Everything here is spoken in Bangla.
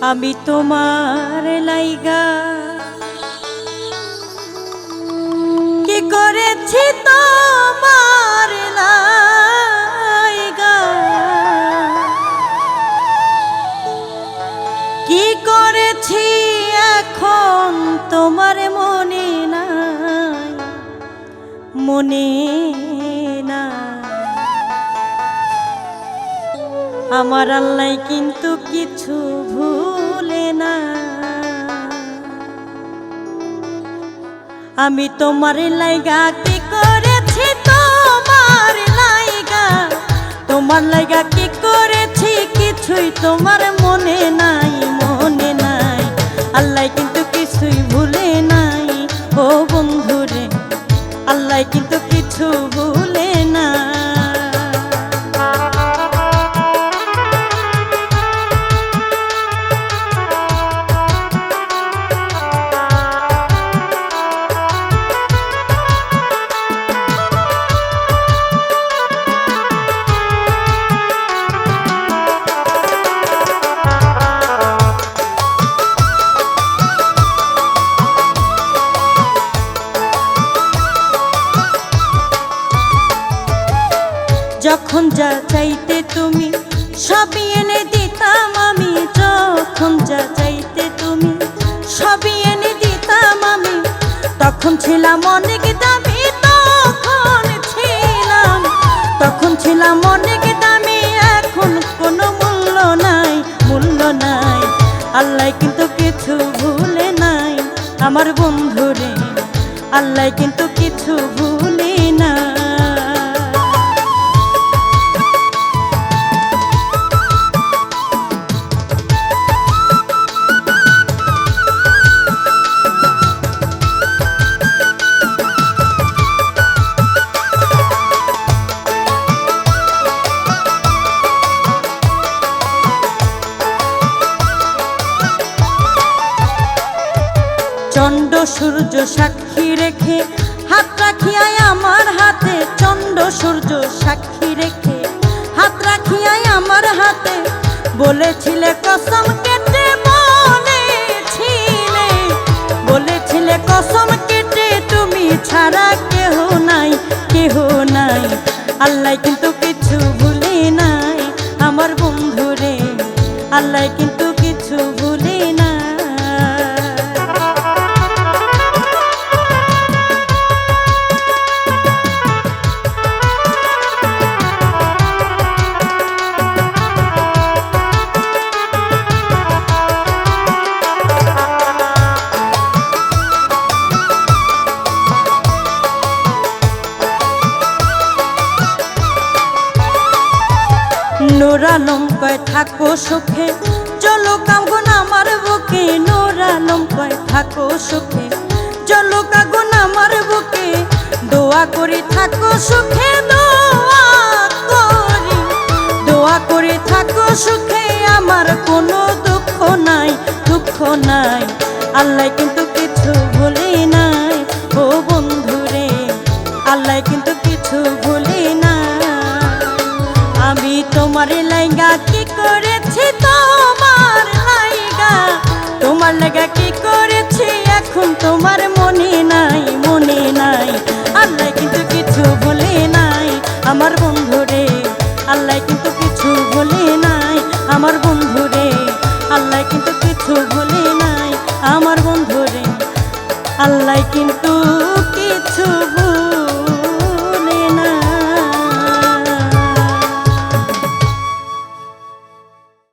আমি তোমার লাইগা কি করেছি তোমার লাইগা, কি করেছি এখন তোমার মনে নাই, মনে না। আমার আল্লাহ কিন্তু কিছু ভুলে না। আমি তোমার লাইগা কি করেছি তোমার লাইগা, তোমার লাইগা কি করেছি কিছুই তোমার মনে নাই, মনে নাই। আল্লাহ কিন্তু কিছুই ভুলে নাই ও বন্ধুরে, আল্লাহ কিন্তু কিছু ভুলে না। যখন যা চাইতে তুমি সবই এনে দিতাম আমি, যখন যা চাইতে তুমি সবই এনে দিতাম আমি। তখন ছিলাম অনেক দামি, তখন ছিলাম অনেক দামি, এখন কোনো মূল্য নাই, মূল্য নাই। আল্লাহ কিন্তু কিছু ভুলে নাই আমার বন্ধুরে, আল্লাহ কিন্তু কিছু ভুলে না। চন্দ্র সূর্য সাক্ষী রেখে হাত রাখিয়াই আমার হাতে, চন্দ্র সূর্য সাক্ষী রেখে হাত রাখিয়াই আমার হাতে। বলেছিলে কসম কেটে, বলেছিলে কসম কেটে তুমি ছাড়া কেহ নাই, কেহ নাই। আল্লাহ কিন্তু কিছু ভুলে নাই আমার বন্ধুরে, আল্লাহ কিন্তু কিছু ভুলে না। নূর আলম কয় থাকো সুখে, চলো কাগুন আমার বুকে। নূর আলম কয় থাকো সুখে, চলো কাগুন আমার বুকে। দোয়া করি থাকো সুখে, দোয়া করি থাকো সুখে। আমার কোনো দুঃখ নাই, দুঃখ নাই। আল্লাহ কিন্তু কিছু ভুলে নাই ও বন্ধুরে, আল্লাহ কিন্তু কিছু ভুলে না। আমি তোমার লাইগা কি করেছি তোমার লাইগা, তোমার লাইগা কি করেছি এখন তোমার মনে নাই, মনে নাই। আল্লাহ কিন্তু কিছু ভুলে নাই আমার বন্ধুরে, আল্লাহ কিন্তু কিছু ভুলে নাই আমার বন্ধুরে, আল্লাহ কিন্তু কিছু ভুলে নাই আমার বন্ধুরে, আল্লাহ কিন্তু কিছু